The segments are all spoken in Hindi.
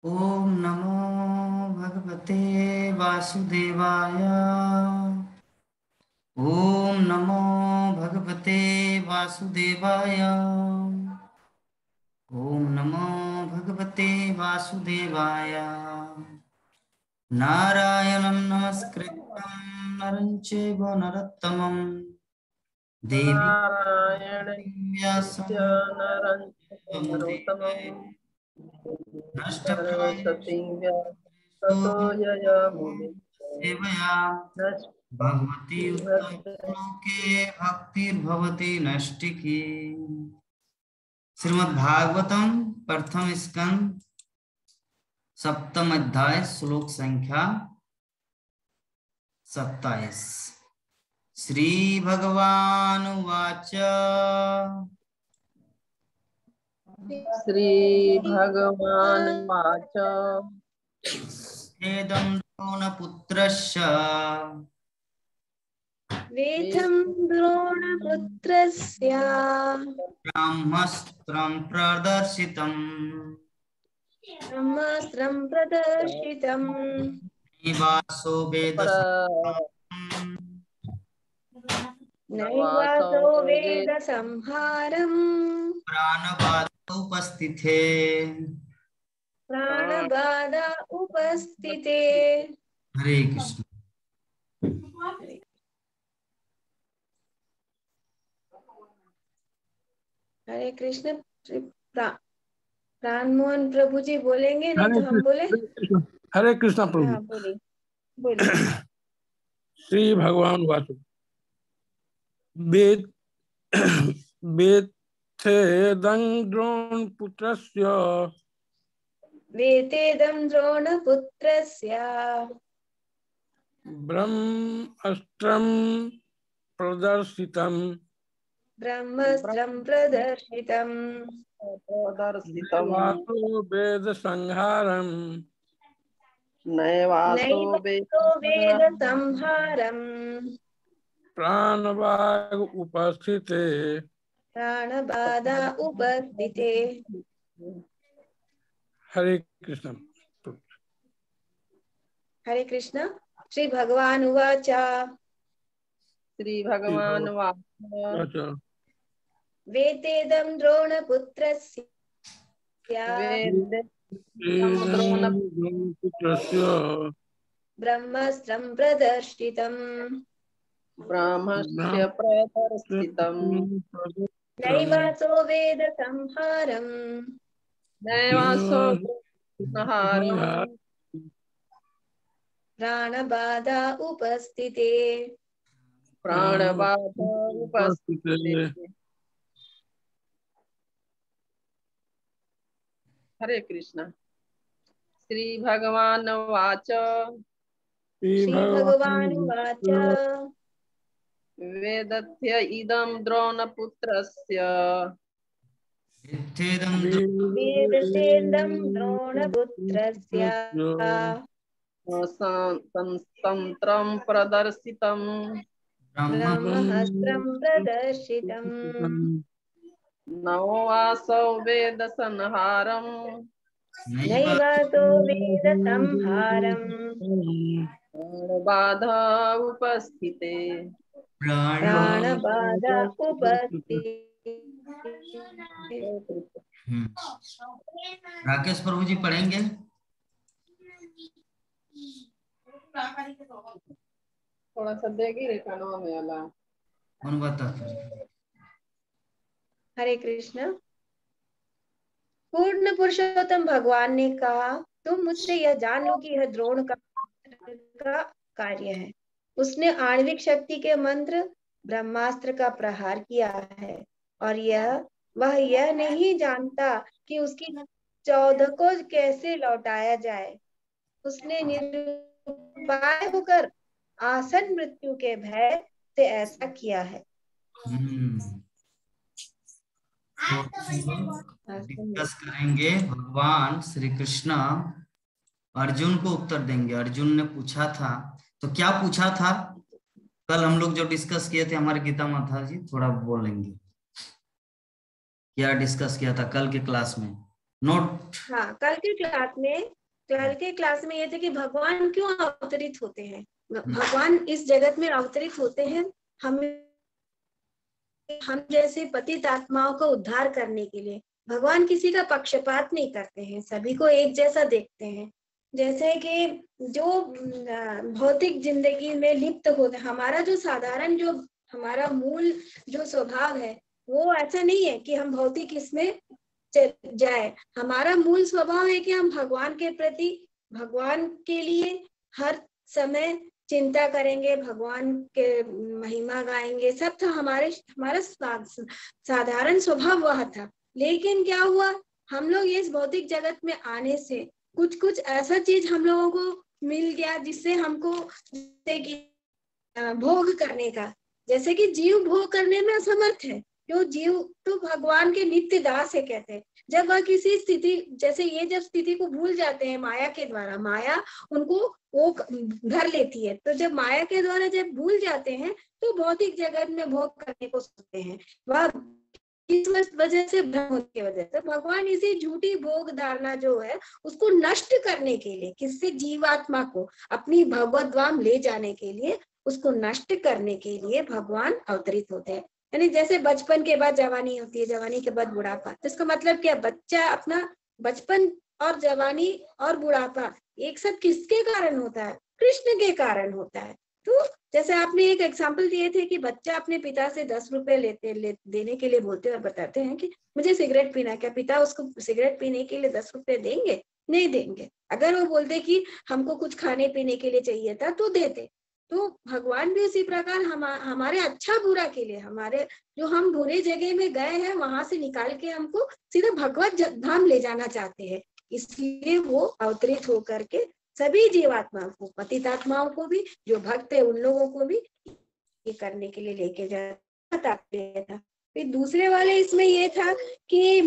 ओम नमो भगवते वासुदेवाय। ओम नमो भगवते वासुदेवाय। ओम नमो भगवते वासुदेवाय। नारायणं नमस्कृत्यं नरं चैव नरोत्तमं देवीं नारायण व्यासं नरं ततो नरोत्तमं नष्टप्रायेषु सरस्वतीं व्यासतो ययामुने सेवया भगवती उत्तमश्लोके भक्तिर्भवति नष्टिकी। श्रीमद् भागवतम प्रथम स्कंद सप्तम अध्याय श्लोक संख्या 27। श्री भगवान वाच श्री भगवान वाच एदं द्रोणपुत्रस्य वेदं द्रोणपुत्रस्य ब्रह्मस्त्रं प्रदर्शितम् ब्रह्मास्त्रं प्रदर्शितम् निवासो वेद नैवासो वेदसंहारम् प्राणबाध उपस्थिते। प्राणबाधा उपस्थिते। हरे कृष्ण। हरे कृष्ण। प्राणमोहन प्रभु जी बोलेंगे, नहीं तो हम बोले? हरे कृष्णा प्रभु। हाँ बोलिए बोलिए। श्री भगवान वासु वेद वेत्थेदं द्रोण पुत्रस्य वेतेदं द्रोणपुत्रस्य ब्रह्मास्त्रं प्रदर्शितं ब्रह्मास्त्रं प्रदर्शितम् वासो वेद संहारम् नैवासो नैवासो वेदसंहारम् प्राणवाग उपस्थिते। प्राणबाधा उपस्थिते। हरे कृष्ण। हरे कृष्ण। श्री भगवान उवाच श्री भगवान वाच अच्छा, वेतेदं द्रोणपुत्रस्य पुत्रस्य ब्रह्मास्त्रं प्रदर्शितम् ब्रह्मस्य प्रदर्शितम् नैवासो वेदसंहारम् नैवासो संहारम् प्राणबाधा उपस्थिते। प्राणबाधा उपस्थिते। हरे कृष्ण। श्री भगवान वाच श्री भगवान उवाच वेदथ्य इदं द्रोणपुत्रस्य वेदसेन्दं द्रोणपुत्रस्य तन्त्रं प्रदर्शितम् ब्रह्महस्त्रं प्रदर्शितम् नवासौ वेदसंहारम् नैवासो वेदसंहारम् बाधा उपस्थिते। प्राणबाधा उपस्थिते। राकेश प्रभु जी पढ़ेंगे। थोड़ा सा देगी रे कानवा में वाला। कौन बता? हरे कृष्ण। पूर्ण पुरुषोत्तम भगवान ने कहा, तुम मुझसे यह जान लो कि यह द्रोण का कार्य है। उसने आणविक शक्ति के मंत्र ब्रह्मास्त्र का प्रहार किया है और वह यह नहीं जानता कि उसकी 14 को कैसे लौटाया जाए। उसने निरुपाय होकर आसन मृत्यु के भय से ऐसा किया है। डिस्कस करेंगे। भगवान श्री कृष्ण अर्जुन को उत्तर देंगे। अर्जुन ने पूछा था, तो क्या पूछा था? कल हम लोग जो डिस्कस किए थे, हमारे गीता माता जी थोड़ा बोलेंगे क्या डिस्कस किया था कल के क्लास में। नोट। हाँ, कल के क्लास में ये थे कि भगवान क्यों अवतरित होते हैं। भगवान इस जगत में अवतरित होते हैं हम जैसे पतित आत्माओं का उद्धार करने के लिए। भगवान किसी का पक्षपात नहीं करते हैं, सभी को एक जैसा देखते हैं। जैसे कि जो भौतिक जिंदगी में लिप्त होते, हमारा जो साधारण जो हमारा मूल जो स्वभाव है वो ऐसा नहीं है कि हम भौतिक इसमें जाए। हमारा मूल स्वभाव है कि हम भगवान के प्रति, भगवान के लिए हर समय चिंता करेंगे, भगवान के महिमा गाएंगे, सब था हमारा साधारण स्वभाव वह था। लेकिन क्या हुआ, हम लोग इस भौतिक जगत में आने से कुछ ऐसा चीज हम लोगों को मिल गया जिससे हमको, जैसे कि भोग करने का, जैसे कि जीव भोग करने में असमर्थ है। जो जीव तो भगवान के नित्य दास है कहते हैं। जब वह किसी स्थिति, जैसे ये जब स्थिति को भूल जाते हैं माया के द्वारा, माया उनको वो घर लेती है, तो जब माया के द्वारा जब भूल जाते हैं तो भौतिक जगत में भोग करने को सोचते हैं। वह इस वजह से भ्रम होने की वजह से भगवान इसी झूठी भोग धारणा जो है उसको नष्ट करने के लिए, किससे, जीवात्मा को अपनी भगवत धाम ले जाने के लिए, उसको नष्ट करने के लिए भगवान अवतरित होते हैं। यानी जैसे बचपन के बाद जवानी होती है, जवानी के बाद बुढ़ापा, तो इसका मतलब क्या, बच्चा अपना बचपन और जवानी और बुढ़ापा एक साथ किसके कारण होता है, कृष्ण के कारण होता है। तो जैसे आपने एक एग्जाम्पल दिए थे कि बच्चा अपने पिता से 10 रुपए देने के लिए बोलते हैं और बताते हैं कि मुझे सिगरेट पीना, क्या पिता उसको सिगरेट पीने के लिए 10 रुपए देंगे? नहीं देंगे। अगर वो बोलते कि हमको कुछ खाने पीने के लिए चाहिए था तो देते। तो भगवान भी उसी प्रकार हमारे अच्छा बुरा के लिए, हमारे जो हम बुरे जगह में गए हैं वहां से निकाल के हमको सीधा भगवत धाम ले जाना चाहते हैं। इसलिए वो अवतरित होकर के सभी जीवात्माओं को, पतित आत्माओं को भी, जो भक्त है उन लोगों को भी ये करने के लिए लेके जाता था। फिर दूसरे वाले इसमें ये था कि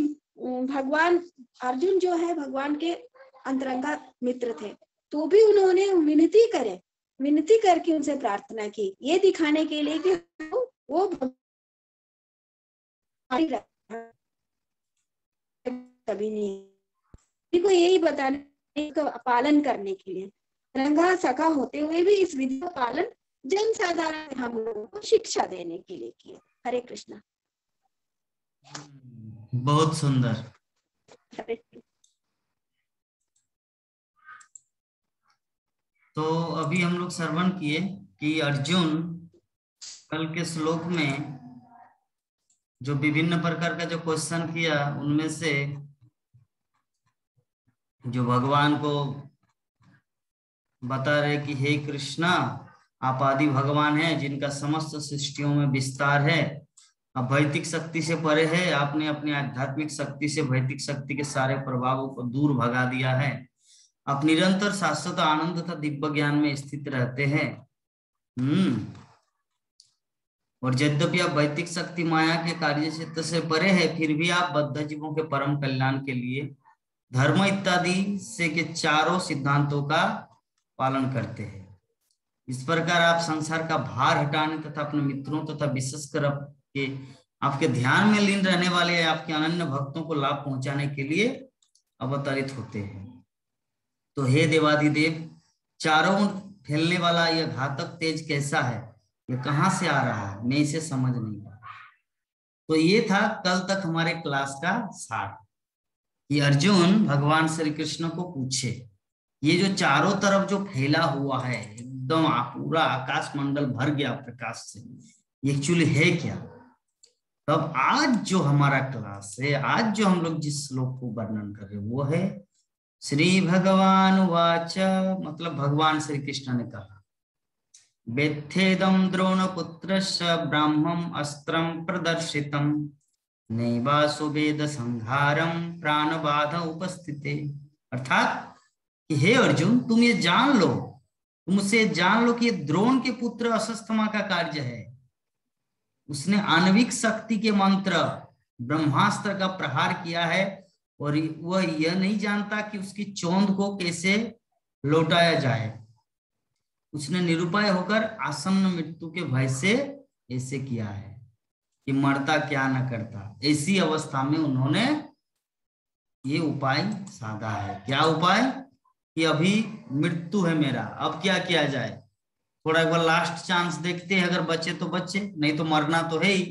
भगवान अर्जुन जो है भगवान के अंतरंगा मित्र थे, तो भी उन्होंने विनती करके उनसे प्रार्थना की, ये दिखाने के लिए कि वो कभी नहीं को यही बताने का पालन करने के लिए, रंगा सखा होते हुए भी इस विधि का पालन जन साधारण हम लोगों को शिक्षा देने के लिए किए। हरे कृष्णा। बहुत सुंदर। तो अभी हम लोग श्रवण किए कि अर्जुन कल के श्लोक में जो विभिन्न प्रकार का जो क्वेश्चन किया, उनमें से जो भगवान को बता रहे कि हे कृष्णा, आप आदि भगवान हैं जिनका समस्त सृष्टियों में विस्तार है, आप भौतिक शक्ति से परे है, आपने अपनी आध्यात्मिक शक्ति से भौतिक शक्ति के सारे प्रभावों को दूर भगा दिया है, आप निरंतर शाश्वत आनंद तथा दिव्य ज्ञान में स्थित रहते हैं। और यद्यपि आप भौतिक शक्ति माया के कार्य क्षेत्र से परे है, फिर भी आप बद्ध जीवों के परम कल्याण के लिए धर्म इत्यादि से के चारों सिद्धांतों का पालन करते हैं। इस प्रकार आप संसार का भार हटाने तथा अपने मित्रों तथा विशेषकर आपके ध्यान में लीन रहने वाले आपके अनन्य भक्तों को लाभ पहुंचाने के लिए अवतरित होते हैं। तो हे देवाधिदेव, चारों फैलने वाला यह घातक तेज कैसा है, ये कहाँ से आ रहा है, मैं इसे समझ नहीं पा। तो ये था कल तक हमारे क्लास का सार कि अर्जुन भगवान श्री कृष्ण को पूछे, ये जो चारों तरफ जो फैला हुआ है, एकदम पूरा आकाश मंडल भर गया प्रकाश से, ये एक्चुअली है क्या? तब आज जो हमारा क्लास है, आज जो हम लोग जिस श्लोक को वर्णन कर रहे हैं वो है श्री भगवान वाच, मतलब भगवान श्री कृष्ण ने कहा, वेत्थेदं द्रोणपुत्रस्य ब्राह्मम् अस्त्रं प्रदर्शितम् नैवासु वेद संहारम प्राणबाध उपस्थिते। अर्थात कि हे अर्जुन, तुम ये जान लो, तुम उसे जान लो कि द्रोण के पुत्र अश्वत्थामा का कार्य है। उसने आणविक शक्ति के मंत्र ब्रह्मास्त्र का प्रहार किया है और वह यह नहीं जानता कि उसकी चोंद को कैसे लौटाया जाए। उसने निरुपाय होकर आसन्न मृत्यु के भय से ऐसे किया है कि मरता क्या न करता। ऐसी अवस्था में उन्होंने ये उपाय साधा है। क्या उपाय? कि अभी मृत्यु है मेरा, अब क्या किया जाए, थोड़ा एक बार लास्ट चांस देखते हैं, अगर बचे तो बचे, नहीं तो मरना तो है ही,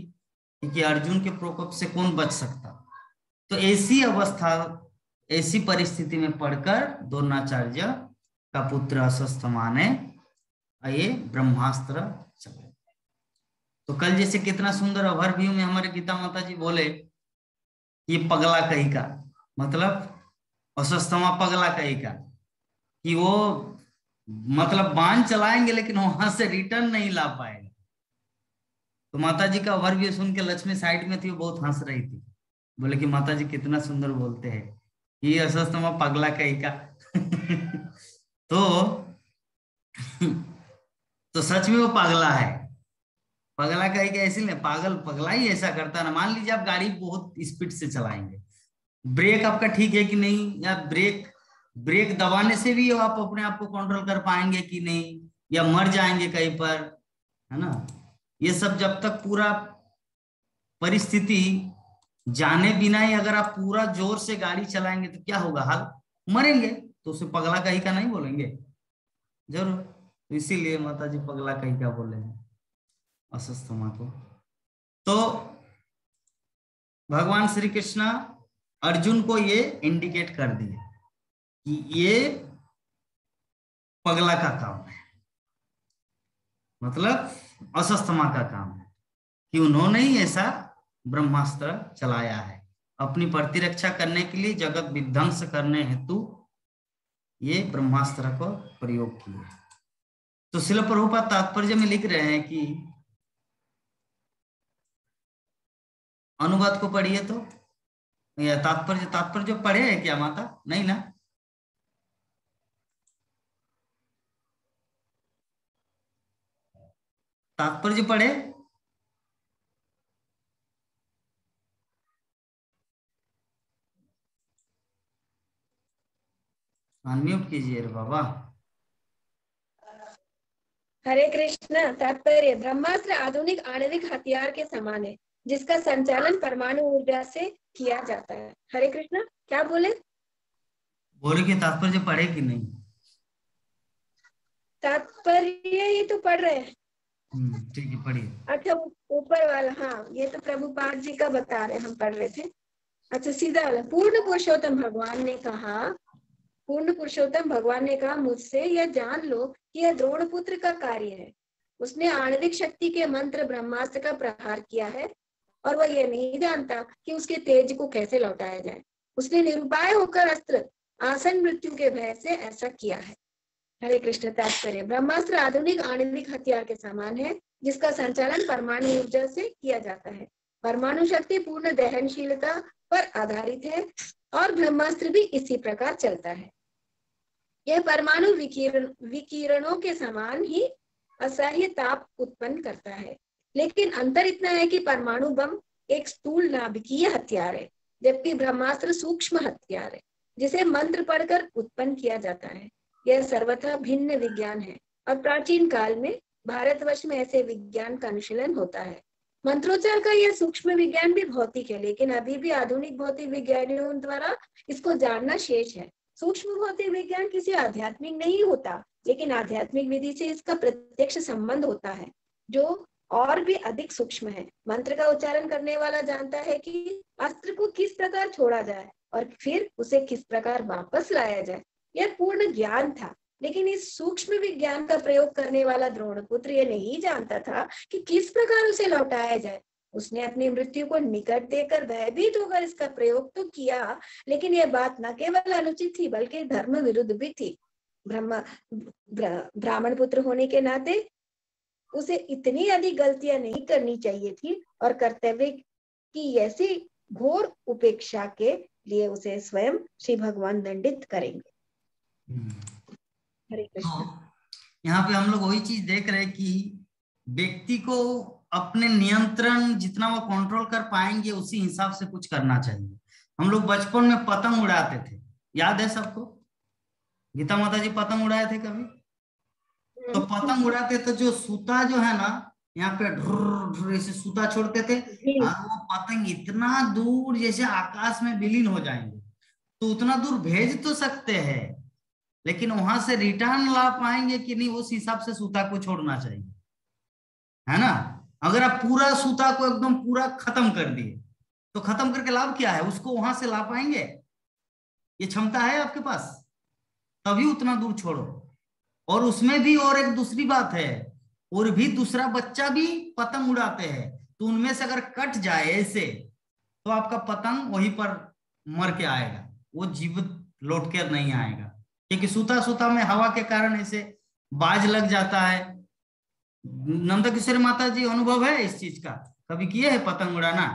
क्योंकि अर्जुन के प्रकोप से कौन बच सकता। तो ऐसी अवस्था, ऐसी परिस्थिति में पढ़कर द्रोणाचार्य का पुत्र अश्वत्थामा ने ये ब्रह्मास्त्र चलाया। तो कल जैसे कितना सुंदर ओवरव्यू में हमारे गीता माता जी बोले, ये पगला कहीं का मतलब अश्वत्थामा पगला कहीं का, कि वो मतलब बाण चलाएंगे लेकिन वहां से रिटर्न नहीं ला पाएगा। तो माता जी का ओवरव्यू सुन के लक्ष्मी साइड में थी, वो बहुत हंस रही थी, बोले कि माता जी कितना सुंदर बोलते हैं, ये अश्वत्थामा पगला कहीं का। तो सच में वो पगला है। पगला कहीं का इसलिए, पागल पगला ही ऐसा करता है ना। मान लीजिए आप गाड़ी बहुत स्पीड से चलाएंगे, ब्रेक आपका ठीक है कि नहीं, या ब्रेक दबाने से भी आप अपने आप को कंट्रोल कर पाएंगे कि नहीं, या मर जाएंगे कहीं पर, है ना। ये सब जब तक पूरा परिस्थिति जाने बिना ही अगर आप पूरा जोर से गाड़ी चलाएंगे तो क्या होगा हाल, मरेंगे। तो उसे पगला कहीं का नहीं बोलेंगे जरूर। तो इसीलिए माता जी पगला कहीं का बोले हैं अश्वत्थामा को। तो भगवान श्री कृष्ण अर्जुन को ये इंडिकेट कर दिए कि ये पगला का काम है, मतलब अश्वत्थामा का काम है, कि उन्होंने ही ऐसा ब्रह्मास्त्र चलाया है अपनी प्रतिरक्षा करने के लिए, जगत विध्वंस करने हेतु ये ब्रह्मास्त्र को प्रयोग किए। तो श्रील प्रभुपाद तात्पर्य में लिख रहे हैं कि अनुवाद को पढ़िए तो, या तात्पर्य पढ़े है क्या माता? नहीं ना। तात्पर्य पढ़े? अनम्यूट कीजिए रे बाबा। हरे कृष्ण। तात्पर्य, ब्रह्मास्त्र आधुनिक आणविक हथियार के समान है जिसका संचालन परमाणु ऊर्जा से किया जाता है। हरे कृष्ण। क्या बोले? बोले कि तात्पर्य पढ़े कि नहीं? तात्पर्य ही तो पढ़ रहे हैं। ठीक है पढ़िए। अच्छा, ऊपर वाला, हाँ ये तो प्रभुपाद जी का बता रहे, हम पढ़ रहे थे। अच्छा, सीधा वाला। पूर्ण पुरुषोत्तम भगवान ने कहा मुझसे यह जान लो कि यह द्रोण पुत्र का कार्य है। उसने आणविक शक्ति के मंत्र ब्रह्मास्त्र का प्रहार किया है और वह यह नहीं जानता कि उसके तेज को कैसे लौटाया जाए। उसने निरुपाय होकर अस्त्र आसन मृत्यु के भय से ऐसा किया है। हरे कृष्ण। तात्पर्य, ब्रह्मास्त्र आधुनिक आणविक हथियार के समान है जिसका संचालन परमाणु ऊर्जा से किया जाता है। परमाणु शक्ति पूर्ण दहनशीलता पर आधारित है और ब्रह्मास्त्र भी इसी प्रकार चलता है। यह परमाणु विकिरणों के समान ही असह्य ताप उत्पन्न करता है, लेकिन अंतर इतना है कि परमाणु बम एक स्थूल नाभिकीय हथियार है, जबकि ब्रह्मास्त्र सूक्ष्म हथियार है जिसे मंत्र पढ़कर उत्पन्न किया जाता है। यह सर्वथा भिन्न विज्ञान है और प्राचीन काल में भारतवर्ष में ऐसे विज्ञान का अनुशीलन होता है। मंत्रोच्चार का यह सूक्ष्म विज्ञान भी भौतिक है, लेकिन अभी भी आधुनिक भौतिक विज्ञानियों द्वारा इसको जानना शेष है। सूक्ष्म भौतिक विज्ञान किसी आध्यात्मिक नहीं होता, लेकिन आध्यात्मिक विधि से इसका प्रत्यक्ष संबंध होता है जो और भी अधिक सूक्ष्म है। मंत्र का उच्चारण करने वाला जानता है कि अस्त्र को किस प्रकार छोड़ा जाए और फिर उसे किस प्रकार वापस लाया जाए। यह पूर्ण ज्ञान था, लेकिन इस सूक्ष्म विज्ञान का प्रयोग करने वाला द्रोणपुत्र यह नहीं जानता था कि किस प्रकार उसे लौटाया जाए। उसने अपनी मृत्यु को निकट देकर भयभीत होकर इसका प्रयोग तो किया, लेकिन यह बात न केवल अनुचित थी बल्कि धर्म विरुद्ध भी थी। ब्राह्मण पुत्र होने के नाते उसे इतनी अधिक गलतियां नहीं करनी चाहिए थी और कर्तव्य की ऐसी घोर उपेक्षा के लिए उसे स्वयं श्री भगवान दंडित करेंगे। हरे कृष्ण। यहाँ पे हम लोग वही चीज देख रहे हैं कि व्यक्ति को अपने नियंत्रण जितना वो कंट्रोल कर पाएंगे उसी हिसाब से कुछ करना चाहिए। हम लोग बचपन में पतंग उड़ाते थे, याद है सबको? गीता माता जी पतंग उड़ाए थे कभी? तो पतंग उड़ाते तो जो सूता जो है ना, यहाँ पे ढुर ऐसे सूता छोड़ते थे और वो पतंग इतना दूर जैसे आकाश में विलीन हो जाएंगे। तो उतना दूर भेज तो सकते हैं, लेकिन वहां से रिटर्न ला पाएंगे कि नहीं, उस हिसाब से सूता को छोड़ना चाहिए, है ना। अगर आप पूरा सूता को एकदम पूरा खत्म कर दिए तो खत्म करके लाभ क्या है, उसको वहां से ला पाएंगे? ये क्षमता है आपके पास? तभी उतना दूर छोड़ो। और उसमें भी और एक दूसरी बात है, और भी दूसरा बच्चा भी पतंग उड़ाते हैं, तो उनमें से अगर कट जाए ऐसे तो आपका पतंग वहीं पर मर के आएगा, वो जीवित लौट कर नहीं आएगा, क्योंकि सूता सूता में हवा के कारण ऐसे बाज लग जाता है। नंद किशोरी माता जी अनुभव है इस चीज का, कभी किए है पतंग उड़ाना?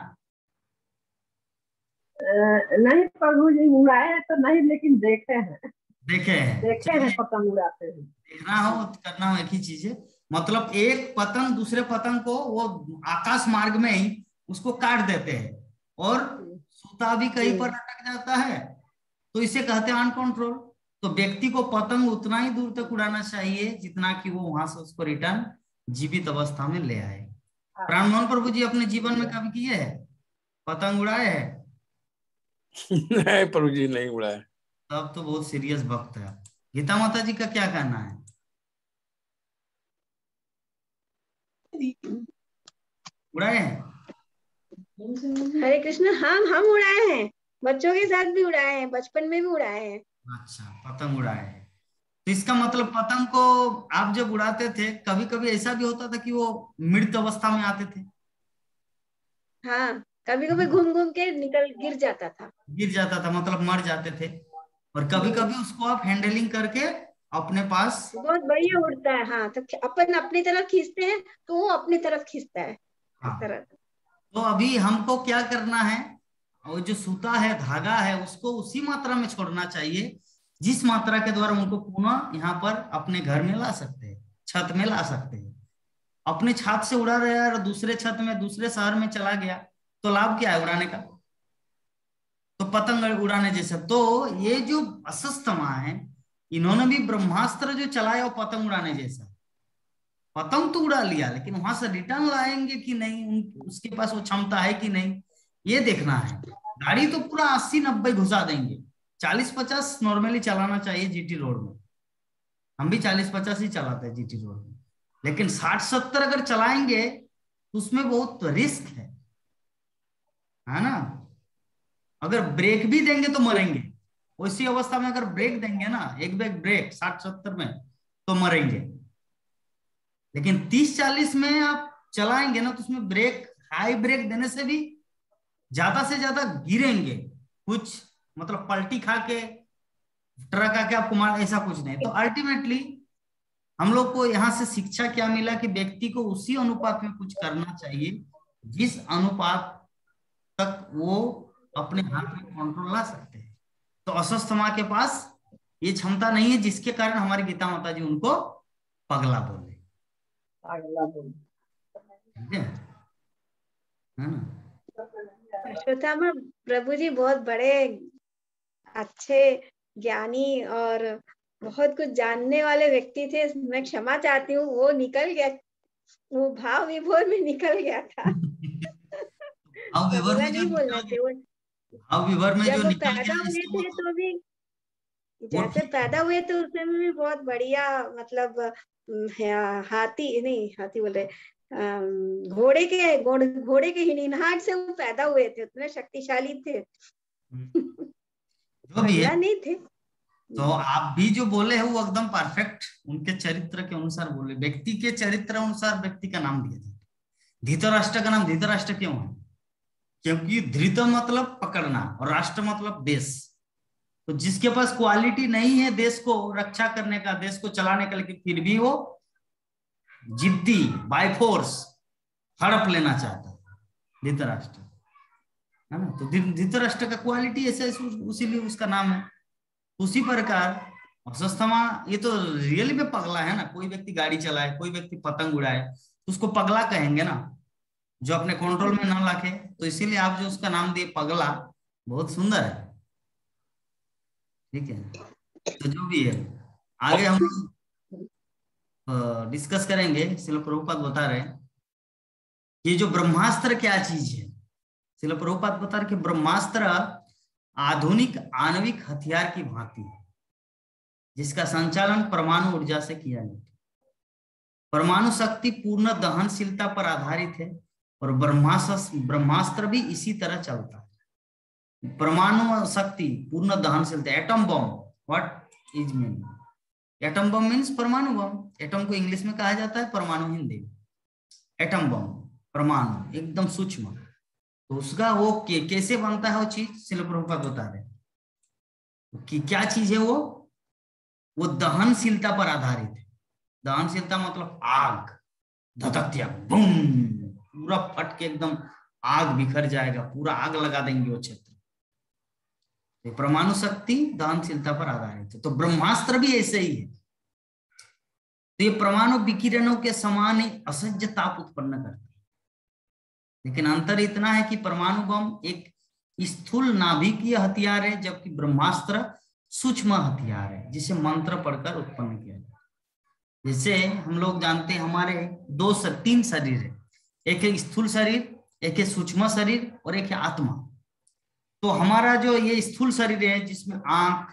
नहीं प्रभु जी, उड़ाए हैं तो नहीं, लेकिन देखे हैं देखे हैं। पतंग उड़ाते हैं। देखना हो करना हो एक ही चीज है, मतलब एक पतंग दूसरे पतंग को वो आकाश मार्ग में ही उसको काट देते हैं, और सूता भी कहीं पर अटक जाता है, तो इसे कहते हैं अनकंट्रोल। तो व्यक्ति को पतंग उतना ही दूर तक उड़ाना चाहिए जितना कि वो वहां से उसको रिटर्न जीवित अवस्था में ले आए। प्राणमोहन प्रभु जी अपने जीवन में कभी किए है पतंग उड़ाए है? नहीं प्रभु जी, नहीं उड़ाया। तब तो बहुत सीरियस भक्त है। गीता माता जी का क्या कहना है? उड़ाए हैं? हरे कृष्ण, हम उड़ाए हैं, बच्चों के साथ भी उड़ाए हैं, बचपन में भी उड़ाए हैं। अच्छा, पतंग उड़ाए हैं। तो इसका मतलब पतंग को आप जब उड़ाते थे, कभी कभी ऐसा भी होता था कि वो मृत अवस्था में आते थे? हाँ, कभी कभी घूम घूम के गिर जाता था। गिर जाता था, मतलब मर जाते थे। और कभी कभी उसको आप हैंडलिंग करके अपने पास। बहुत बढ़िया उड़ता है। हाँ, तो अपन अपनी तरफ खींचते हैं तो वो अपनी तरफ खींचता है, इस हाँ, तरह। तो अभी हमको क्या करना है, और जो सूता है, धागा है, उसको उसी मात्रा में छोड़ना चाहिए जिस मात्रा के द्वारा उनको पुनः यहाँ पर अपने घर में ला सकते हैं, छत में ला सकते हैं। अपने छत से उड़ा रहा है और दूसरे छत में दूसरे शहर में चला गया, तो लाभ क्या है उड़ाने का? तो पतंग उड़ाने जैसा। तो ये जो असस्तमा है, इन्होंने भी ब्रह्मास्त्र जो चलाया वो पतंग उड़ाने जैसा। पतंग तो उड़ा लिया, लेकिन वहां से रिटर्न लाएंगे कि नहीं, उसके पास वो क्षमता है कि नहीं, ये देखना है। गाड़ी तो पूरा 80-90 घुसा देंगे, 40-50 नॉर्मली चलाना चाहिए जीटी रोड में, हम भी 40-50 ही चलाते हैं जीटी रोड में, लेकिन 60-70 अगर चलाएंगे तो उसमें बहुत रिस्क है ना। अगर ब्रेक भी देंगे तो मरेंगे, उसी अवस्था में अगर ब्रेक देंगे ना, एक बैग ब्रेक 60-70 में, तो मरेंगे। लेकिन 30-40 में आप चलाएंगे ना, तो उसमें ब्रेक, हाई ब्रेक देने से भी ज्यादा से ज्यादा गिरेंगे, कुछ मतलब पलटी खा के ट्रक आके आपको मार, ऐसा कुछ नहीं। तो अल्टीमेटली हम लोग को यहाँ से शिक्षा क्या मिला कि व्यक्ति को उसी अनुपात में कुछ करना चाहिए जिस अनुपात तक वो अपने हाथ में कंट्रोल ला सकते हैं। तो अस्वस्थमा के पास ये क्षमता नहीं है, जिसके कारण हमारी गीता माता जी उनको पगला बोले, ठीक है ना। अश्वत्थामा प्रभु जी बहुत बड़े अच्छे ज्ञानी और बहुत कुछ जानने वाले व्यक्ति थे। मैं क्षमा चाहती हूँ, वो निकल गया, वो भाव विभोर में निकल गया था। भाव विभोर में जो नहीं बोलना चाहिए। वो भाव विभोर में जो जब निकल पैदा गया, हुए इसको थे तो भी, वो जैसे पैदा हुए तो उसमें भी बहुत बढ़िया, मतलब हाथी नहीं, हाथी बोल रहे, घोड़े के हिनहाट से वो पैदा हुए थे, उतने शक्तिशाली थे। जो भी है, पगला नहीं थे। तो आप भी जो बोले हैं वो एकदम परफेक्ट उनके चरित्र के अनुसार बोले। व्यक्ति के चरित्र अनुसार व्यक्ति का नाम दिया जाता है। धृतराष्ट्र का नाम धृतराष्ट्र क्यों है? क्योंकि धृत मतलब पकड़ना और राष्ट्र मतलब देश। तो जिसके पास क्वालिटी नहीं है देश को रक्षा करने का, देश को चलाने का, लेकिन फिर भी वो जिद्दी बाय फोर्स हड़प लेना चाहता है, धृतराष्ट्र, है ना। तो धृतराष्ट्र का क्वालिटी ऐसा, उसीलिए उसका नाम है। उसी प्रकार अस्वस्थमा, ये तो रियली में पगला है ना। कोई व्यक्ति गाड़ी चलाए, कोई व्यक्ति पतंग उड़ाए, तो उसको पगला कहेंगे ना, जो अपने कंट्रोल में ना लाके। तो इसीलिए आप जो उसका नाम दिए पगला, बहुत सुंदर है, ठीक है। तो जो भी है, आगे हम डिस्कस करेंगे। श्रील प्रभुपाद बता रहे हैं ये जो ब्रह्मास्त्र क्या चीज है। श्रील प्रभुपाद बता रहे कि ब्रह्मास्त्र आधुनिक आणविक हथियार की भांति है, जिसका संचालन परमाणु ऊर्जा से किया जाता है। परमाणु शक्ति पूर्ण दहनशीलता पर आधारित है और ब्रह्मास्त्र भी इसी तरह चलता है। परमाणु शक्ति पूर्ण दहनशीलता, atom bomb, what is mean? Atom bomb means परमाणु बम। एटम को इंग्लिश में कहा जाता है परमाणु हिंदी। एटम बम परमाणु एकदम सूक्ष्म, तो उसका वो कैसे बनता है वो चीज श्रील प्रभुपाद बता रहे कि क्या चीज है वो दहनशीलता पर आधारित है। दहनशीलता मतलब आग, धधकतिया बूम, पूरा फट के एकदम आग बिखर जाएगा, पूरा आग लगा देंगे वो क्षेत्र। तो परमाणु शक्ति दहनशीलता पर आधारित है। तो ब्रह्मास्त्र भी ऐसे ही है। तो ये परमाणु विकिरणों के समान ही असह्य ताप उत्पन्न करते हैं, लेकिन अंतर इतना है कि परमाणु बम एक स्थूल नाभिकीय हथियार है, जबकि ब्रह्मास्त्र सूक्ष्म हथियार है, जिसे मंत्र पढ़कर उत्पन्न किया जाता है। जैसे हम लोग जानते हैं हमारे तीन शरीर है, एक है स्थूल शरीर, एक है सूक्ष्म शरीर और एक है आत्मा। तो हमारा जो ये स्थूल शरीर है, जिसमें आंख,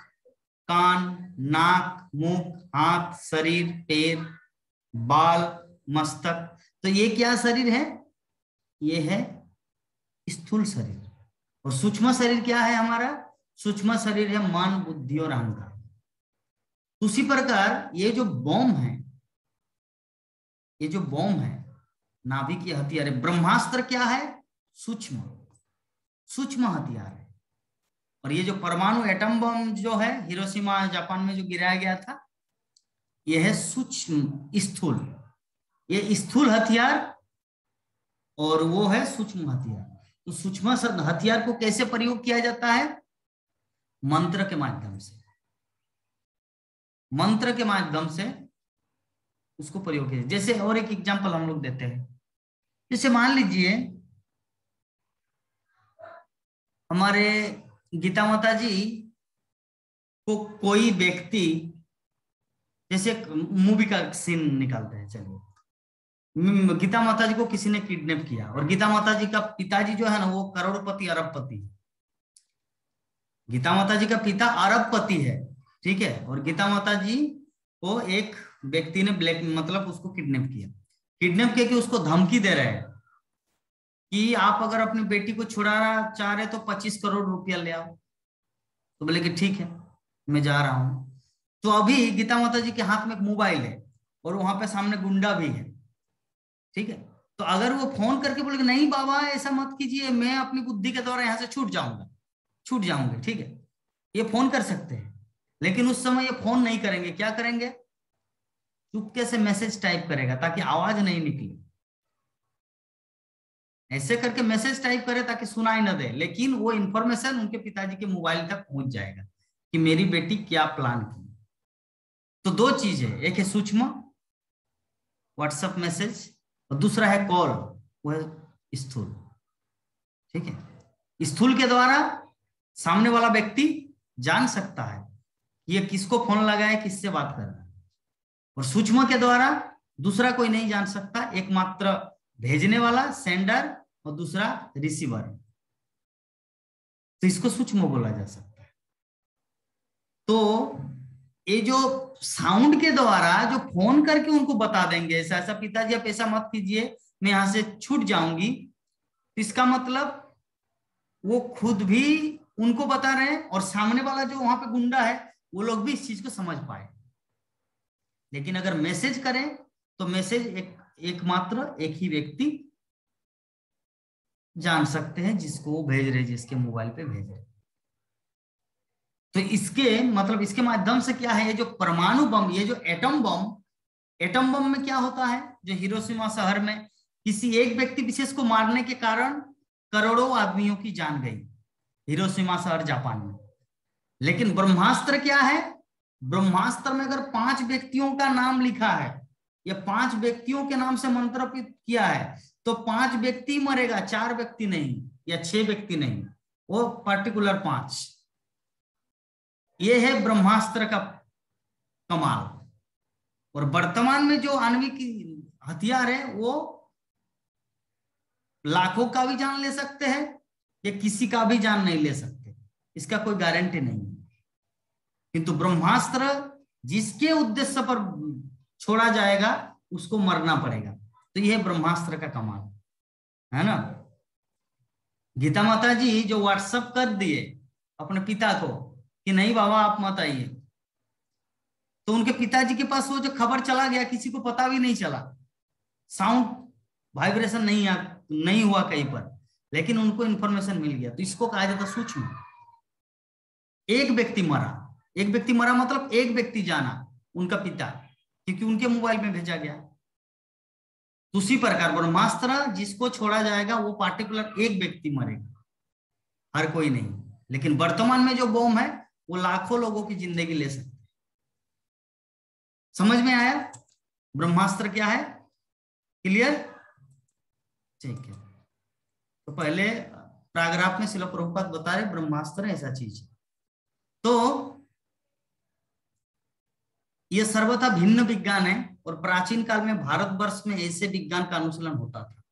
कान, नाक, मुख, हाथ, शरीर, पैर, बाल, मस्तक, तो ये क्या शरीर है? ये है स्थूल शरीर। और सूक्ष्म शरीर क्या है हमारा? सूक्ष्म शरीर है मन, बुद्धि और अहंकार। उसी प्रकार ये जो बम है, ये जो बम है नाभिकीय हथियार है। ब्रह्मास्त्र क्या है? सूक्ष्म हथियार है। और ये जो परमाणु एटम बम जो है हिरोशिमा जापान में जो गिराया गया था, यह है सूक्ष्म स्थूल। ये स्थूल हथियार और वो है सूक्ष्म हथियार। तो सूक्ष्म हथियार को कैसे प्रयोग किया जाता है? मंत्र के माध्यम से। मंत्र के माध्यम से उसको प्रयोग किया। जैसे और एक एग्जांपल हम लोग देते हैं। जैसे मान लीजिए हमारे गीता माता जी को कोई व्यक्ति, जैसे मूवी का सीन निकालते हैं, चलिए गीता माता जी को किसी ने किडनैप किया और गीता माता जी का पिताजी जो है ना वो करोड़पति अरबपति। गीता माता जी का पिता अरबपति है, ठीक है, और गीता माता जी को एक व्यक्ति ने मतलब उसको किडनैप किया। किडनैप करके उसको धमकी दे रहे हैं कि आप अगर अपनी बेटी को छुड़ाना चाह रहे तो 25 करोड़ रुपया ले आओ। तो बोले कि ठीक है मैं जा रहा हूं। तो अभी गीता माता जी के हाथ में एक मोबाइल है और वहां पे सामने गुंडा भी है, ठीक है। तो अगर वो फोन करके बोले नहीं बाबा ऐसा मत कीजिए, मैं अपनी बुद्धि के द्वारा यहाँ से छूट जाऊंगे, ठीक है, ये फोन कर सकते हैं। लेकिन उस समय ये फोन नहीं करेंगे। क्या करेंगे? चुपके से मैसेज टाइप करेगा ताकि आवाज नहीं निकले। ऐसे करके मैसेज टाइप करे ताकि सुनाई न दे, लेकिन वो इंफॉर्मेशन उनके पिताजी के मोबाइल तक पहुंच जाएगा कि मेरी बेटी क्या प्लान की। तो दो चीज है, एक है सूक्ष्म व्हाट्सएप मैसेज और दूसरा है कॉल, वो है स्थूल, ठीक है। स्थूल के द्वारा सामने वाला व्यक्ति जान सकता है ये किसको फोन लगाए, किससे बात कर रहा है। और सूक्ष्म के द्वारा दूसरा कोई नहीं जान सकता, एकमात्र भेजने वाला सेंडर और दूसरा रिसीवर। तो इसको सूक्ष्म बोला जा सकता है। तो ये जो साउंड के द्वारा जो फोन करके उनको बता देंगे ऐसा ऐसा, पिताजी आप ऐसा मत कीजिए मैं यहां से छूट जाऊंगी, इसका मतलब वो खुद भी उनको बता रहे हैं और सामने वाला जो वहां पे गुंडा है वो लोग भी इस चीज को समझ पाए। लेकिन अगर मैसेज करें तो मैसेज एकमात्र एक ही व्यक्ति जान सकते हैं जिसको वो भेज रहे, जिसके मोबाइल पे भेज रहे। तो इसके मतलब इसके माध्यम से क्या है, ये जो परमाणु बम, ये जो एटम बम में क्या होता है, जो हिरोशिमा शहर में किसी एक व्यक्ति विशेष को मारने के कारण करोड़ों आदमियों की जान गई, हिरोशिमा शहर जापान में। लेकिन ब्रह्मास्त्र क्या है? ब्रह्मास्त्र में अगर 5 व्यक्तियों का नाम लिखा है या 5 व्यक्तियों के नाम से मंत्रित किया है तो 5 व्यक्ति मरेगा, 4 व्यक्ति नहीं या 6 व्यक्ति नहीं, वो पर्टिकुलर 5। ये है ब्रह्मास्त्र का कमाल। और वर्तमान में जो आणविक हथियार है वो लाखों का भी जान ले सकते हैं या किसी का भी जान नहीं ले सकते। इसका कोई गारंटी नहीं है। किंतु ब्रह्मास्त्र जिसके उद्देश्य पर छोड़ा जाएगा उसको मरना पड़ेगा। तो यह ब्रह्मास्त्र का कमाल है ना। गीता माता जी जो व्हाट्सएप कर दिए अपने पिता को कि नहीं बाबा आप मत आइए, तो उनके पिताजी के पास वो जो खबर चला गया किसी को पता भी नहीं चला, साउंड वाइब्रेशन नहीं हुआ कहीं पर, लेकिन उनको इंफॉर्मेशन मिल गया। तो इसको कहा जाता सूक्ष्म। एक व्यक्ति मरा मतलब एक व्यक्ति जाना, उनका पिता, क्योंकि उनके मोबाइल में भेजा गया। उसी प्रकार ब्रह्मास्त्र जिसको छोड़ा जाएगा वो पार्टिकुलर एक व्यक्ति मरेगा, हर कोई नहीं। लेकिन वर्तमान में जो बॉम्ब है वो लाखों लोगों की जिंदगी ले सकते। समझ में आया ब्रह्मास्त्र क्या है? क्लियर? ठीक है। तो पहले पैराग्राफ में श्रील प्रभुपाद बता रहे ब्रह्मास्त्र ऐसा चीज है। तो यह सर्वथा भिन्न विज्ञान है और प्राचीन काल में भारतवर्ष में ऐसे विज्ञान का अनुशीलन होता था।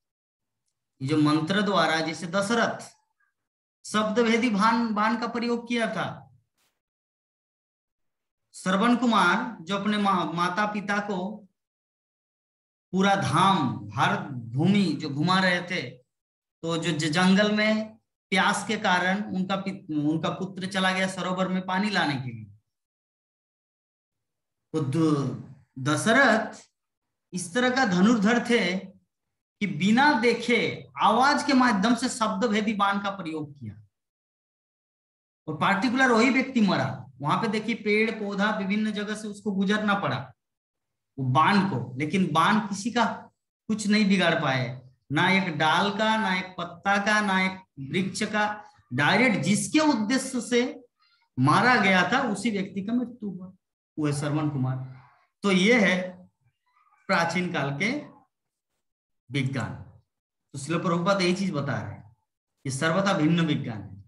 ये जो मंत्र द्वारा, जैसे दशरथ शब्द भेदी बाण का प्रयोग किया था, श्रवण कुमार जो अपने माता पिता को पूरा धाम भारत भूमि जो घुमा रहे थे, तो जो जंगल में प्यास के कारण उनका पुत्र चला गया सरोवर में पानी लाने के लिए। तो दशरथ इस तरह का धनुर्धर थे कि बिना देखे आवाज के माध्यम से शब्द भेदी बाण का प्रयोग किया और पार्टिकुलर वही व्यक्ति मरा। वहां पे देखिए पेड़ पौधा विभिन्न जगह से उसको गुजरना पड़ा वो बाण को, लेकिन बाण किसी का कुछ नहीं बिगाड़ पाए, ना एक डाल का, ना एक पत्ता का, ना एक वृक्ष का। डायरेक्ट जिसके उद्देश्य से मारा गया था उसी व्यक्ति का मृत्यु हुआ, वो है श्रवण कुमार। तो ये है प्राचीन काल के विज्ञान। तो श्रील प्रभुपाद यही चीज बता रहे हैं कि सर्वथा भिन्न विज्ञान है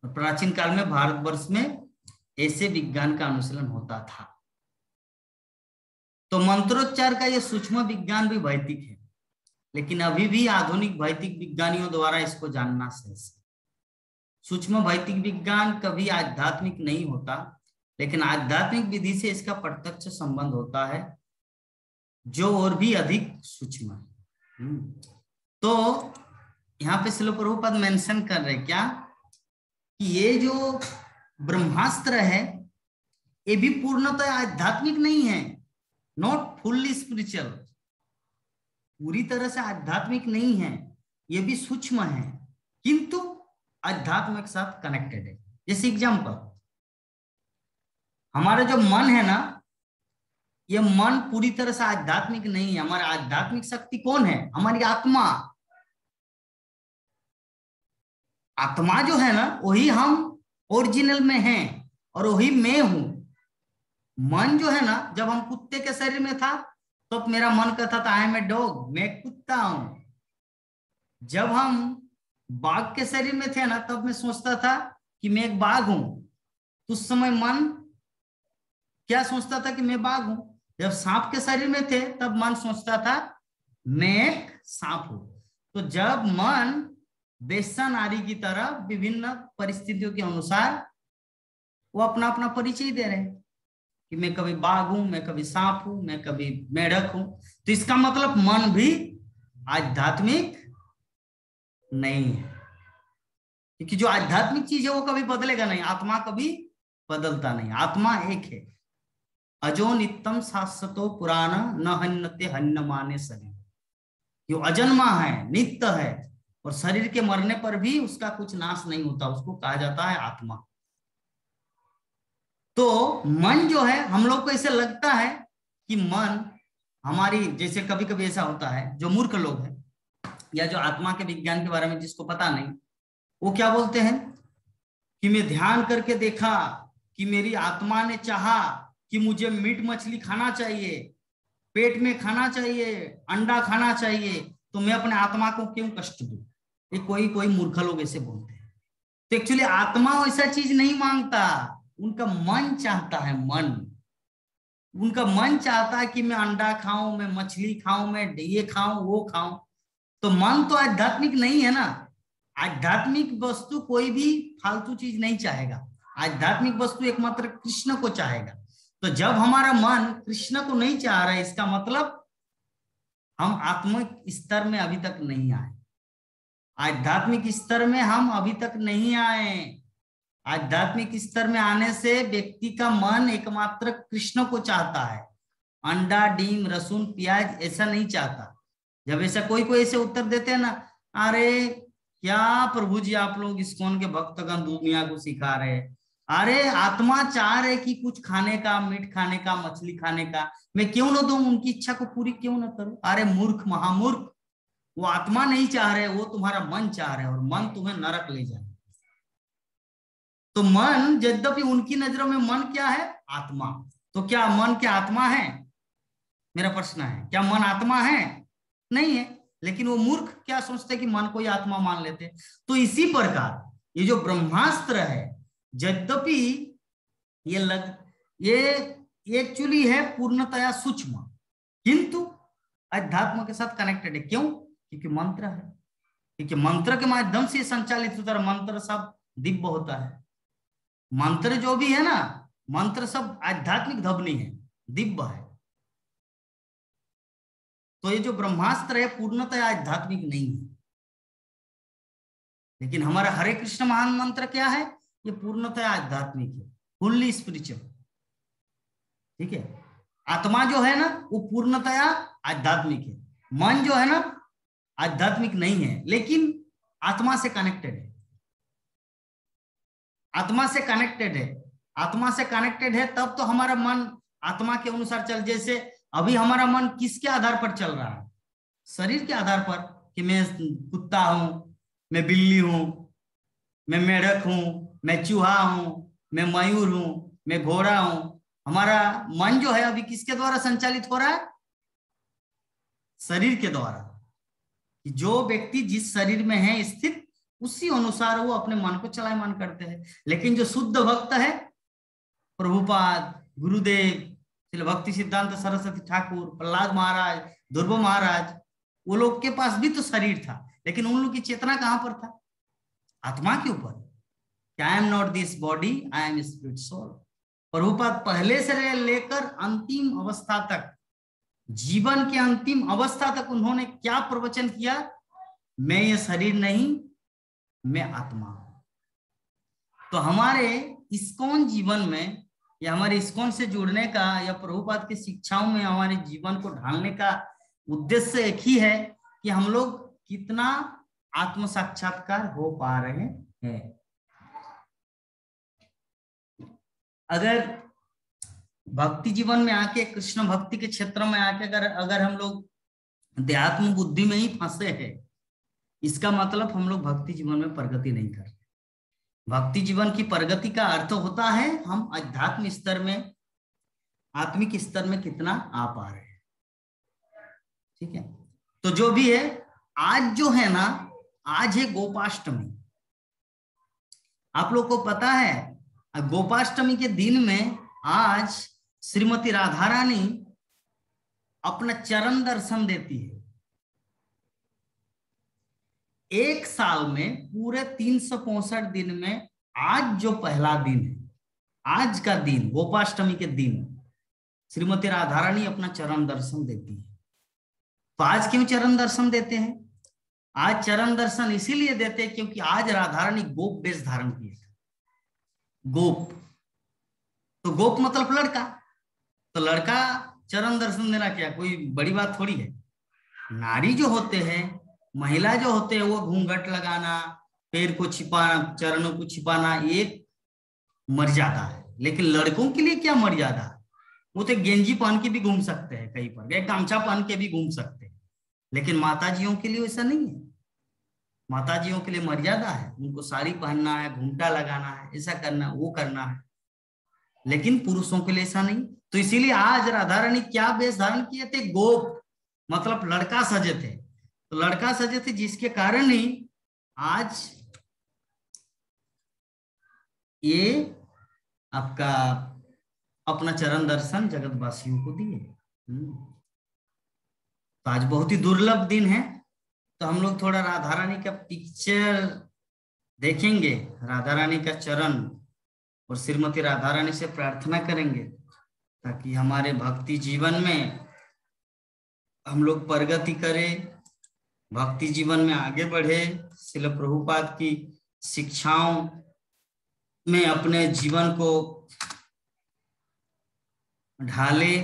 और प्राचीन काल में भारतवर्ष में ऐसे विज्ञान का अनुशीलन होता था। तो मंत्रोच्चार का ये सूक्ष्म विज्ञान भी भौतिक है, लेकिन अभी भी आधुनिक भौतिक विज्ञानियों द्वारा इसको जानना शेष है। सूक्ष्म भौतिक विज्ञान कभी आध्यात्मिक नहीं होता, लेकिन आध्यात्मिक विधि से इसका प्रत्यक्ष संबंध होता है जो और भी अधिक सूक्ष्म है। तो यहाँ पे श्रील प्रभुपाद मेंशन कर रहे क्या कि ये जो ब्रह्मास्त्र है ये भी पूर्णतः आध्यात्मिक नहीं है, नॉट फुल्ली स्पिरिचुअल, पूरी तरह से आध्यात्मिक नहीं है, ये भी सूक्ष्म है किंतु अध्यात्म के साथ कनेक्टेड है। जैसे एग्जांपल, हमारा जो मन है ना, ये मन पूरी तरह से आध्यात्मिक नहीं है। हमारा आध्यात्मिक शक्ति कौन है? हमारी आत्मा। आत्मा जो है ना वही हम ओरिजिनल में हैं और वही मैं हूं। मन जो है ना, जब हम कुत्ते के शरीर में था तो मेरा मन कहता था आई एम ए डॉग, मैं कुत्ता हूं। जब हम बाघ के शरीर में थे ना तब मैं सोचता था कि मैं एक बाघ हूं। तो उस समय मन क्या सोचता था कि मैं बाघ हूं। जब सांप के शरीर में थे तब मन सोचता था मैं एक सांप हूं। तो जब मन वेश्या नारी की तरह विभिन्न परिस्थितियों के अनुसार वो अपना अपना परिचय दे रहे हैं कि मैं कभी बाघ हूं, मैं कभी सांप हूं, मैं कभी मेढक हूं। तो इसका मतलब मन भी आध्यात्मिक नहीं है, क्योंकि जो आध्यात्मिक चीज है वो कभी बदलेगा नहीं, आत्मा कभी बदलता नहीं। आत्मा एक है। अजो नित्यम शाश्वतो पुराण न हन्यते हन्यमाने शरीर। जो अजन्मा है, नित्य है और शरीर के मरने पर भी उसका कुछ नाश नहीं होता, उसको कहा जाता है आत्मा। तो मन जो है, हम लोग को ऐसे लगता है कि मन हमारी, जैसे कभी कभी ऐसा होता है जो मूर्ख लोग हैं या जो आत्मा के विज्ञान के बारे में जिसको पता नहीं, वो क्या बोलते हैं कि मैं ध्यान करके देखा कि मेरी आत्मा ने चाहा कि मुझे मीट मछली खाना चाहिए, पेट में खाना चाहिए, अंडा खाना चाहिए, तो मैं अपने आत्मा को क्यों कष्ट दूं। ये कोई मूर्ख लोग ऐसे बोलते हैं। तो एक्चुअली आत्मा वैसा चीज नहीं मांगता, उनका मन चाहता है। उनका मन चाहता है कि मैं अंडा खाऊं, मैं मछली खाऊं, मैं ये खाऊं, वो खाऊं। तो मन तो आध्यात्मिक नहीं है ना। आध्यात्मिक वस्तु कोई भी फालतू चीज नहीं चाहेगा, आध्यात्मिक वस्तु एकमात्र कृष्ण को चाहेगा। तो जब हमारा मन कृष्ण को नहीं चाह रहा है, इसका मतलब हम आत्मिक स्तर में अभी तक नहीं आए, आध्यात्मिक स्तर में हम अभी तक नहीं आए। आध्यात्मिक स्तर में आने से व्यक्ति का मन एकमात्र कृष्ण को चाहता है, अंडा, डीम, लहसुन, प्याज ऐसा नहीं चाहता। जब ऐसा कोई ऐसे उत्तर देते हैं ना, अरे क्या प्रभु जी आप लोग इस्कॉन के भक्तगण दुनिया को सिखा रहे हैं, अरे आत्मा चाह रहे कि कुछ खाने का, मीट खाने का, मछली खाने का, मैं क्यों ना दूं, उनकी इच्छा को पूरी क्यों ना करूं। अरे मूर्ख, महामूर्ख, वो आत्मा नहीं चाह रहे, वो तुम्हारा मन चाह रहे, और मन तुम्हें नरक ले जाए। तो मन, यद्यपि उनकी नजरों में मन क्या है? आत्मा। तो क्या मन क्या आत्मा है? मेरा प्रश्न है, क्या मन आत्मा है? नहीं है। लेकिन वो मूर्ख क्या सोचते कि मन को ही आत्मा मान लेते। तो इसी प्रकार ये जो ब्रह्मास्त्र है, यद्यपि ये एक्चुअली है पूर्णतया सूक्ष्म, किंतु अध्यात्म के साथ कनेक्टेड है। क्यों? क्योंकि मंत्र है, क्योंकि मंत्र के माध्यम से संचालित होता है। मंत्र सब दिव्य होता है, मंत्र जो भी है ना, मंत्र सब आध्यात्मिक ध्वनि है, दिव्य है। तो ये जो ब्रह्मास्त्र है पूर्णतः आध्यात्मिक नहीं है। लेकिन हमारा हरे कृष्ण महान मंत्र क्या है? ये पूर्णतः आध्यात्मिक है, फुल्ली स्पिरिचुअल। ठीक है, आत्मा जो है ना वो पूर्णतः आध्यात्मिक है, मन जो है ना आध्यात्मिक नहीं है, लेकिन आत्मा से कनेक्टेड है, आत्मा से कनेक्टेड है, आत्मा से कनेक्टेड है। तब तो हमारा मन आत्मा के अनुसार चल। जैसे अभी हमारा मन किसके आधार पर चल रहा है? शरीर के आधार पर, कि मैं कुत्ता हूं, मैं बिल्ली हूं, मैं मेढक हूं, मैं चूहा हूं, मैं मयूर हूं, मैं घोड़ा हूं। हमारा मन जो है अभी किसके द्वारा संचालित हो रहा है? शरीर के द्वारा। जो व्यक्ति जिस शरीर में है स्थित, उसी अनुसार वो अपने मन को चलायमान करते हैं। लेकिन जो शुद्ध भक्त है, प्रभुपाद, गुरुदेव, भक्ति सिद्धांत सरस्वती ठाकुर, प्रहलाद महाराज, ध्रुव महाराज, वो लोग के पास भी तो शरीर था, लेकिन उन लोग की चेतना कहां पर था? आत्मा के ऊपर। I am not this body, I am spirit soul. Prabhupada पहले से लेकर अंतिम अवस्था तक, जीवन के अंतिम अवस्था तक उन्होंने क्या प्रवचन किया? मैं ये शरीर नहीं, मैं आत्मा हूं। तो हमारे इस्कॉन जीवन में, या हमारे इस्कॉन से जुड़ने का, या प्रभुपाद की शिक्षाओं में हमारे जीवन को ढालने का उद्देश्य एक ही है कि हम लोग कितना आत्म साक्षात्कार हो पा रहे हैं। अगर भक्ति जीवन में आके, कृष्ण भक्ति के क्षेत्र में आके अगर हम लोग अध्यात्म बुद्धि में ही फंसे हैं, इसका मतलब हम लोग भक्ति जीवन में प्रगति नहीं कर रहे। भक्ति जीवन की प्रगति का अर्थ होता है हम अध्यात्म स्तर में, आत्मिक स्तर में कितना आ पा रहे हैं। ठीक है, तो जो भी है, आज जो है ना, आज है गोपाष्टमी। आप लोग को पता है, गोपाष्टमी के दिन में आज श्रीमती राधा रानी अपना चरण दर्शन देती है। एक साल में पूरे 365 दिन में आज जो पहला दिन है, आज का दिन, गोपाष्टमी के दिन, श्रीमती राधा रानी अपना चरण दर्शन देती है। तो आज क्यों चरण दर्शन देते हैं? आज चरण दर्शन इसीलिए देते हैं क्योंकि आज राधा रानी गोप वेश धारण किए थे। गोप, तो गोप मतलब लड़का, तो लड़का चरण दर्शन देना क्या कोई बड़ी बात थोड़ी है। नारी जो होते हैं, महिला जो होते हैं, वो घूंघट लगाना, पैर को छिपाना, चरणों को छिपाना, एक मर्यादा है। लेकिन लड़कों के लिए क्या मर्यादा? वो तो गेंजी पहन के भी घूम सकते हैं, कहीं पर गामछा पहन के भी घूम सकते हैं। लेकिन माताजियों के लिए ऐसा नहीं है। माताजियों के लिए मर्यादा है, उनको साड़ी पहनना है, घूमटा लगाना है, ऐसा करना, वो करना है। लेकिन पुरुषों के लिए ऐसा नहीं। तो इसीलिए आज राधा रानी क्या वेश धारण किए थे? गोप, मतलब लड़का सजे थे। तो लड़का सजे थे, जिसके कारण ही आज ये आपका अपना चरण दर्शन जगतवासियों को दिए। तो आज बहुत ही दुर्लभ दिन है। तो हम लोग थोड़ा राधा रानी का पिक्चर देखेंगे, राधा रानी का चरण, और श्रीमती राधा रानी से प्रार्थना करेंगे ताकि हमारे भक्ति जीवन में हम लोग प्रगति करें, भक्ति जीवन में आगे बढ़े, श्रील प्रभुपाद की शिक्षाओं में अपने जीवन को ढाले,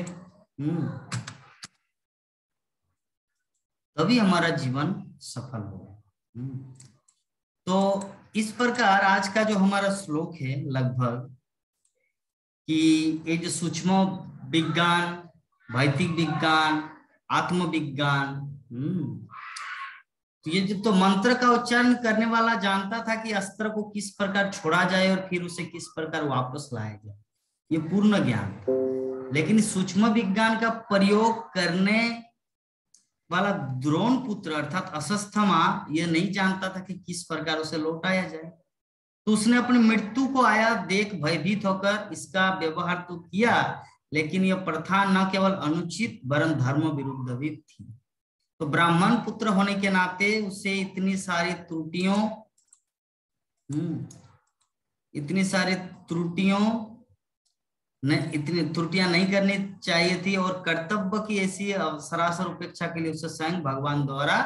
तभी हमारा जीवन सफल होगा। तो इस प्रकार आज का जो हमारा श्लोक है लगभग कि ये जो सूक्ष्म विज्ञान, भौतिक विज्ञान, आत्मविज्ञान, तो ये जो तो मंत्र का उच्चारण करने वाला जानता था कि अस्त्र को किस प्रकार छोड़ा जाए और फिर उसे किस प्रकार वापस लाया जाए, ये पूर्ण ज्ञान था। लेकिन सूक्ष्म विज्ञान का प्रयोग करने वाला द्रोण पुत्र अर्थात अश्वत्थामा यह नहीं जानता था कि किस प्रकार उसे लौटाया जाए। तो उसने अपनी मृत्यु को आया देख भयभीत होकर इसका व्यवहार तो किया, लेकिन यह प्रथा न केवल अनुचित वरन धर्म विरुद्ध भी थी। तो ब्राह्मण पुत्र होने के नाते उसे इतनी सारी त्रुटियां नहीं करनी चाहिए थी, और कर्तव्य की ऐसी सरासर उपेक्षा के लिए उसे स्वयं भगवान द्वारा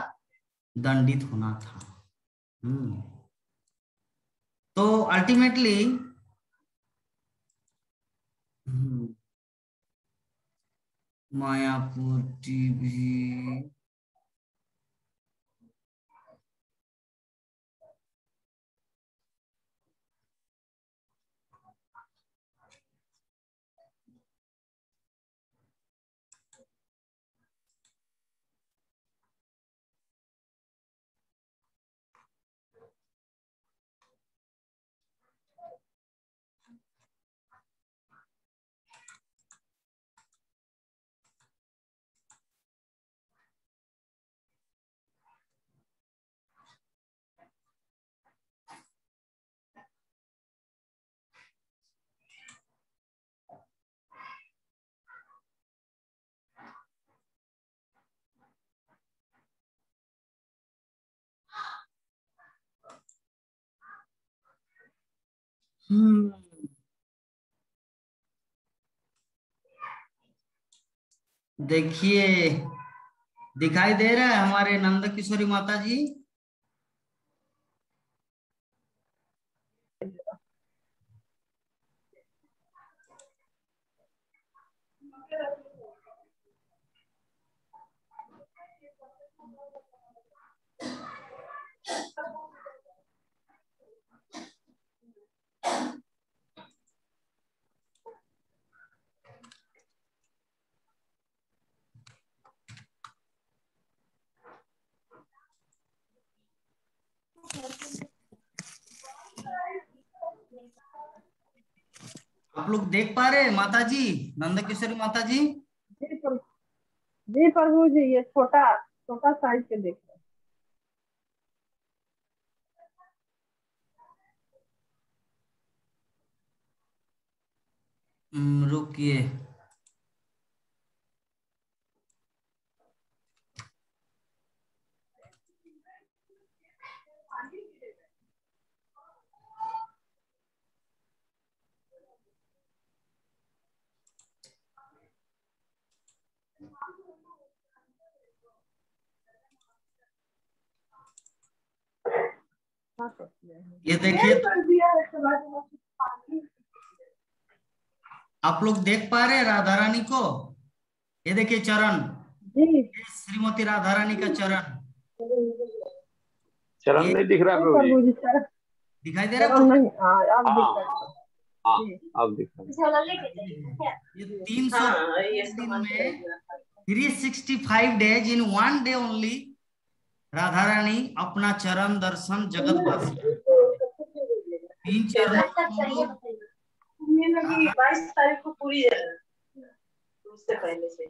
दंडित होना था। तो अल्टीमेटली मायापुर टीवी देखिए दिखाई दे रहा है हमारे नंद किशोरी माता जी? आप लोग देख पा रहे हैं माता जी, नंद किशोरी माता जी? जी प्रभु जी, ये छोटा छोटा साइज के देख रहे रुकिए, ये देखिए आप लोग देख पा रहे हैं राधा रानी को? ये देखिए चरण, जी, श्रीमती राधा रानी का चरण चरण नहीं दिख रहा प्रभु जी, दिखाई दे रहा है? नहीं, अब दिख रहा है। अब दिख रहा है। ये 300 दिन में 365 days in one day only Radha Rani अपना चरण दर्शन जगतवासी 3 चरणों को 22 तारीख को पूरी है, उससे पहले से ही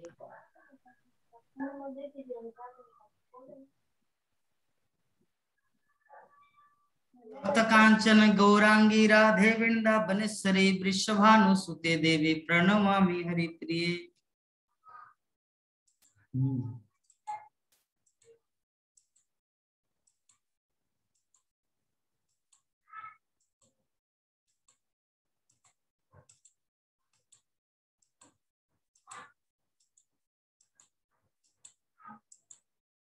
कांचन गौरांगी राधे वृंदावनेश्वरी वृषभानुसुते देवी प्रणमामि हरिप्रिये।